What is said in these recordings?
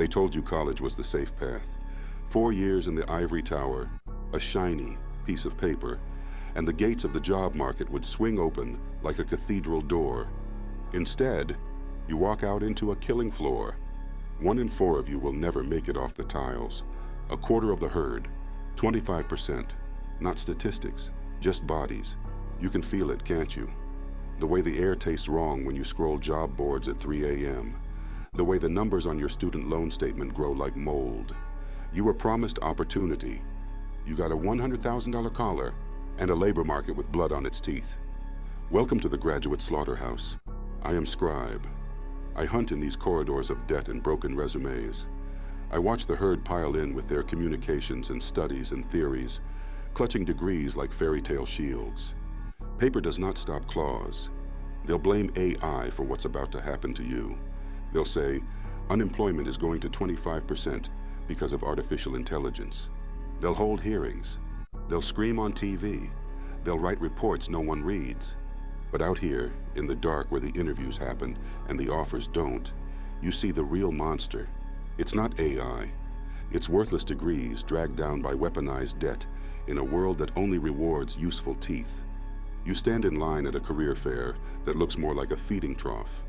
They told you college was the safe path. 4 years in the ivory tower, a shiny piece of paper, and the gates of the job market would swing open like a cathedral door. Instead, you walk out into a killing floor. 1 in 4 of you will never make it off the tiles. A quarter of the herd, 25%. Not statistics, just bodies. You can feel it, can't you? The way the air tastes wrong when you scroll job boards at 3 a.m. The way the numbers on your student loan statement grow like mold. You were promised opportunity. You got a $100,000 collar and a labor market with blood on its teeth. Welcome to the graduate slaughterhouse. I am Scribe. I hunt in these corridors of debt and broken resumes. I watch the herd pile in with their communications and studies and theories, clutching degrees like fairy tale shields. Paper does not stop claws. They'll blame AI for what's about to happen to you. They'll say, unemployment is going to 25% because of artificial intelligence. They'll hold hearings. They'll scream on TV. They'll write reports no one reads. But out here, in the dark where the interviews happen and the offers don't, you see the real monster. It's not AI. It's worthless degrees dragged down by weaponized debt in a world that only rewards useful teeth. You stand in line at a career fair that looks more like a feeding trough.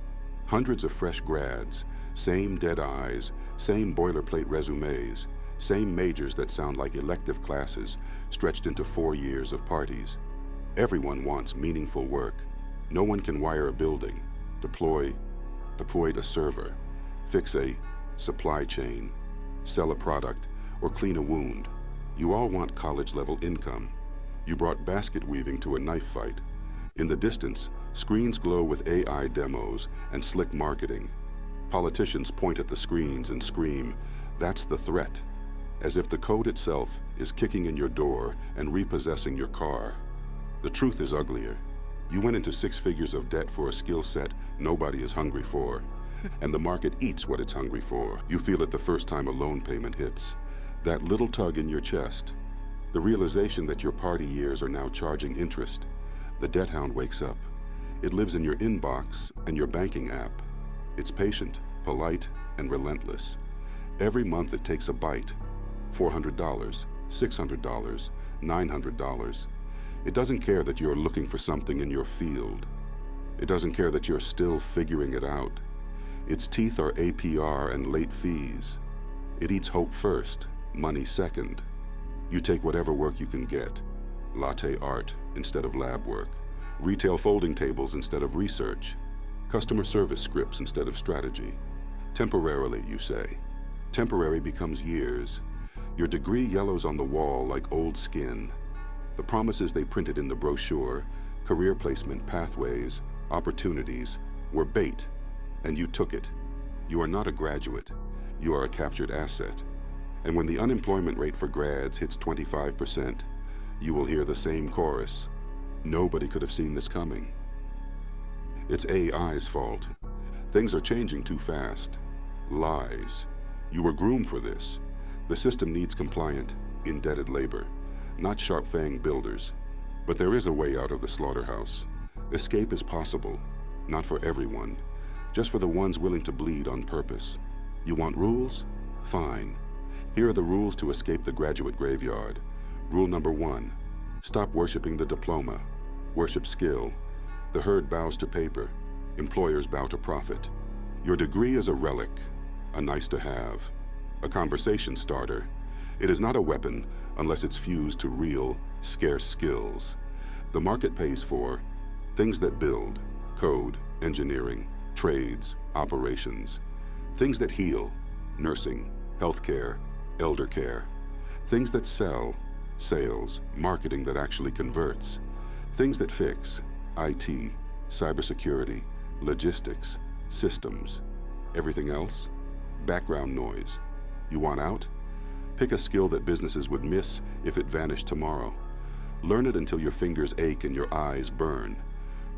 Hundreds of fresh grads, same dead eyes, same boilerplate resumes, same majors that sound like elective classes stretched into 4 years of parties. Everyone wants meaningful work. No one can wire a building, deploy a server, fix a supply chain, sell a product, or clean a wound. You all want college-level income. You brought basket weaving to a knife fight. In the distance, screens glow with AI demos and slick marketing. Politicians point at the screens and scream, "That's the threat," as if the code itself is kicking in your door and repossessing your car. The truth is uglier. You went into 6 figures of debt for a skill set nobody is hungry for, and the market eats what it's hungry for. You feel it the first time a loan payment hits. That little tug in your chest. The realization that your party years are now charging interest. The debt hound wakes up. It lives in your inbox and your banking app. It's patient, polite, and relentless. Every month it takes a bite. $400, $600, $900. It doesn't care that you're looking for something in your field. It doesn't care that you're still figuring it out. Its teeth are APR and late fees. It eats hope first, money second. You take whatever work you can get. Latte art instead of lab work. Retail folding tables instead of research. Customer service scripts instead of strategy. Temporarily, you say. Temporary becomes years. Your degree yellows on the wall like old skin. The promises they printed in the brochure, career placement pathways, opportunities, were bait, and you took it. You are not a graduate. You are a captured asset. And when the unemployment rate for grads hits 25%, you will hear the same chorus. Nobody could have seen this coming. It's AI's fault. Things are changing too fast. Lies. You were groomed for this. The system needs compliant, indebted labor, not sharp-fanged builders. But there is a way out of the slaughterhouse. Escape is possible, not for everyone, just for the ones willing to bleed on purpose. You want rules? Fine. Here are the rules to escape the graduate graveyard. Rule number 1, stop worshiping the diploma. Worship skill. The herd bows to paper. Employers bow to profit. Your degree is a relic, a nice to have, a conversation starter. It is not a weapon unless it's fused to real, scarce skills. The market pays for things that build, code, engineering, trades, operations. Things that heal, nursing, healthcare, elder care. Things that sell, sales, marketing that actually converts. Things that fix, IT, cybersecurity, logistics, systems. Everything else? Background noise. You want out? Pick a skill that businesses would miss if it vanished tomorrow. Learn it until your fingers ache and your eyes burn.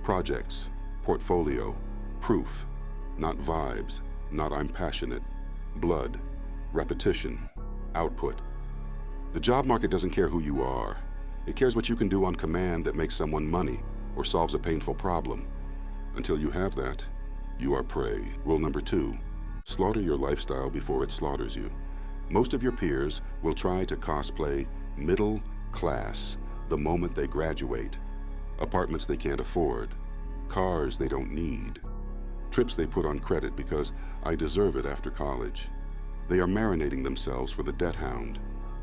Projects, portfolio, proof, not vibes, not I'm passionate. Blood, repetition, output. The job market doesn't care who you are. It cares what you can do on command that makes someone money or solves a painful problem. Until you have that, you are prey. Rule number 2, Slaughter your lifestyle before it slaughters you. Most of your peers will try to cosplay middle class the moment they graduate. Apartments they can't afford, cars they don't need, trips they put on credit because I deserve it after college. They are marinating themselves for the debt hound.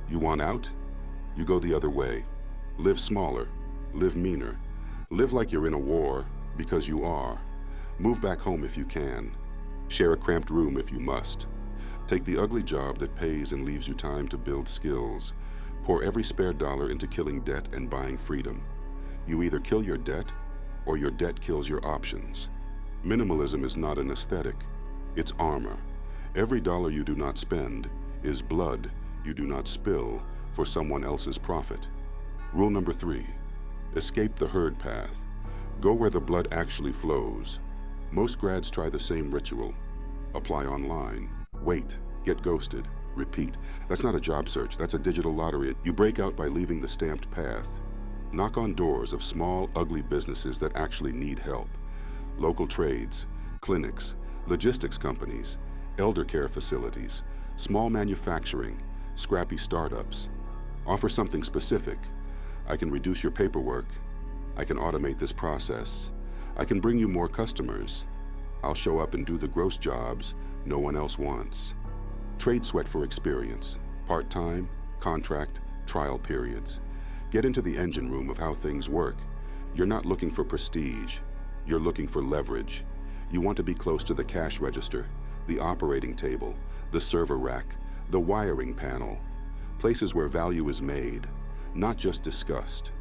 You want out? You go the other way. Live smaller, live meaner, live like you're in a war because you are. Move back home if you can. Share a cramped room if you must. Take the ugly job that pays and leaves you time to build skills. Pour every spare dollar into killing debt and buying freedom. You either kill your debt or your debt kills your options. Minimalism is not an aesthetic, it's armor. Every dollar you do not spend is blood you do not spill for someone else's profit. Rule number 3, escape the herd path. Go where the blood actually flows. Most grads try the same ritual. Apply online, wait, get ghosted, repeat. That's not a job search, that's a digital lottery. You break out by leaving the stamped path. Knock on doors of small, ugly businesses that actually need help. Local trades, clinics, logistics companies, elder care facilities, small manufacturing, scrappy startups. Offer something specific. I can reduce your paperwork. I can automate this process. I can bring you more customers. I'll show up and do the gross jobs no one else wants. Trade sweat for experience. Part-time, contract, trial periods. Get into the engine room of how things work. You're not looking for prestige. You're looking for leverage. You want to be close to the cash register, the operating table, the server rack, the wiring panel. Places where value is made, not just discussed.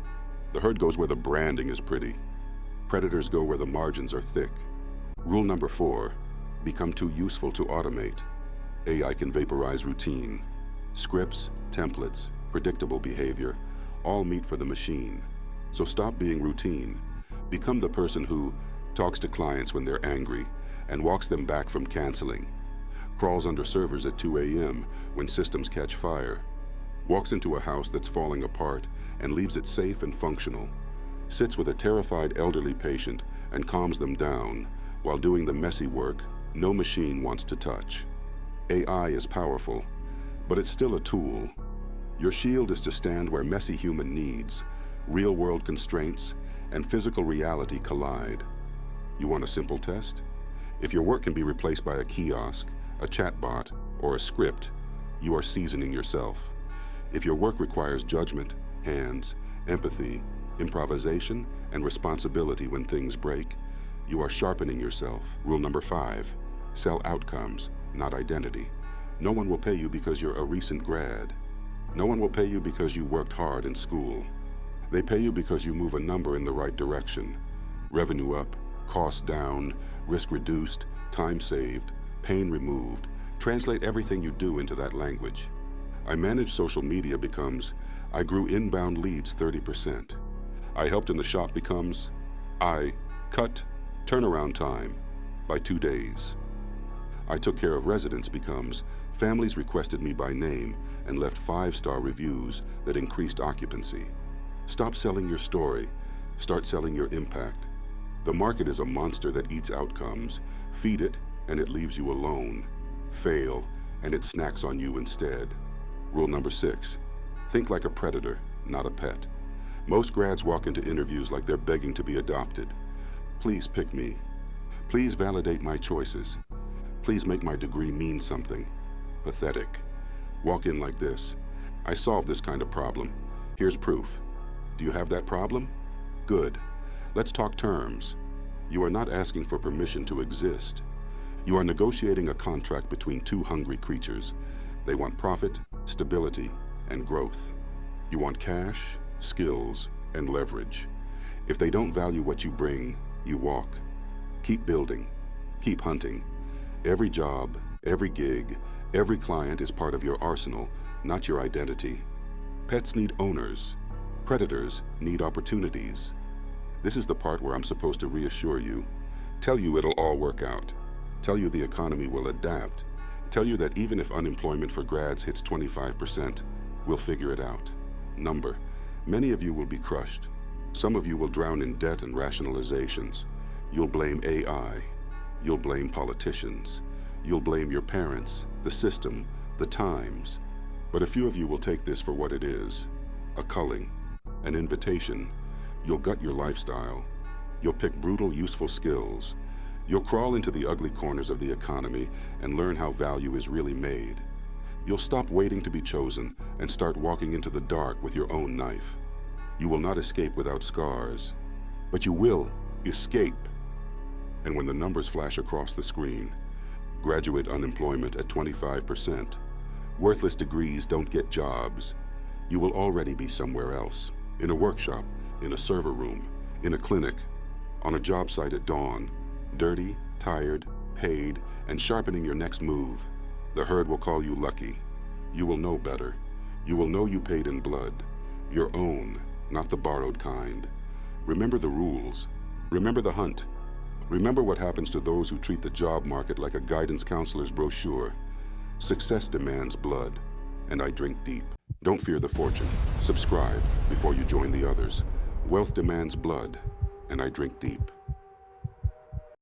The herd goes where the branding is pretty. Predators go where the margins are thick. Rule number 4, become too useful to automate. AI can vaporize routine. Scripts, templates, predictable behavior, all meat for the machine. So stop being routine. Become the person who talks to clients when they're angry and walks them back from canceling. Crawls under servers at 2 a.m. when systems catch fire. Walks into a house that's falling apart and leaves it safe and functional. Sits with a terrified elderly patient and calms them down while doing the messy work no machine wants to touch. AI is powerful, but it's still a tool. Your shield is to stand where messy human needs, real-world constraints, and physical reality collide. You want a simple test? If your work can be replaced by a kiosk, a chatbot, or a script, you are seasoning yourself. If your work requires judgment, hands, empathy, improvisation, and responsibility when things break, you are sharpening yourself. Rule number 5, sell outcomes, not identity. No one will pay you because you're a recent grad. No one will pay you because you worked hard in school. They pay you because you move a number in the right direction. Revenue up, costs down, risk reduced, time saved, pain removed. Translate everything you do into that language. I manage social media becomes, I grew inbound leads 30%. I helped in the shop becomes, I cut turnaround time by 2 days. I took care of residents becomes, families requested me by name and left 5-star reviews that increased occupancy. Stop selling your story, start selling your impact. The market is a monster that eats outcomes. Feed it and it leaves you alone. Fail and it snacks on you instead. Rule number 6, think like a predator, not a pet. Most grads walk into interviews like they're begging to be adopted. Please pick me. Please validate my choices. Please make my degree mean something. Pathetic. Walk in like this. I solved this kind of problem. Here's proof. Do you have that problem? Good. Let's talk terms. You are not asking for permission to exist. You are negotiating a contract between 2 hungry creatures. They want profit, stability, and growth. You want cash, skills, and leverage. If they don't value what you bring, you walk. Keep building. Keep hunting. Every job, every gig, every client is part of your arsenal, not your identity. Pets need owners. Predators need opportunities. This is the part where I'm supposed to reassure you. Tell you it'll all work out. Tell you the economy will adapt. Tell you that even if unemployment for grads hits 25%, we'll figure it out. Number, many of you will be crushed. Some of you will drown in debt and rationalizations. You'll blame AI. You'll blame politicians. You'll blame your parents, the system, the times. But a few of you will take this for what it is, a culling, an invitation. You'll gut your lifestyle. You'll pick brutal, useful skills. You'll crawl into the ugly corners of the economy and learn how value is really made. You'll stop waiting to be chosen and start walking into the dark with your own knife. You will not escape without scars, but you will escape. And when the numbers flash across the screen, graduate unemployment at 25%, worthless degrees don't get jobs, you will already be somewhere else, in a workshop, in a server room, in a clinic, on a job site at dawn, dirty, tired, paid, and sharpening your next move. The herd will call you lucky. You will know better. You will know you paid in blood, your own, not the borrowed kind. Remember the rules. Remember the hunt. Remember what happens to those who treat the job market like a guidance counselor's brochure. Success demands blood, and I drink deep. Don't fear the fortune. Subscribe before you join the others. Wealth demands blood, and I drink deep.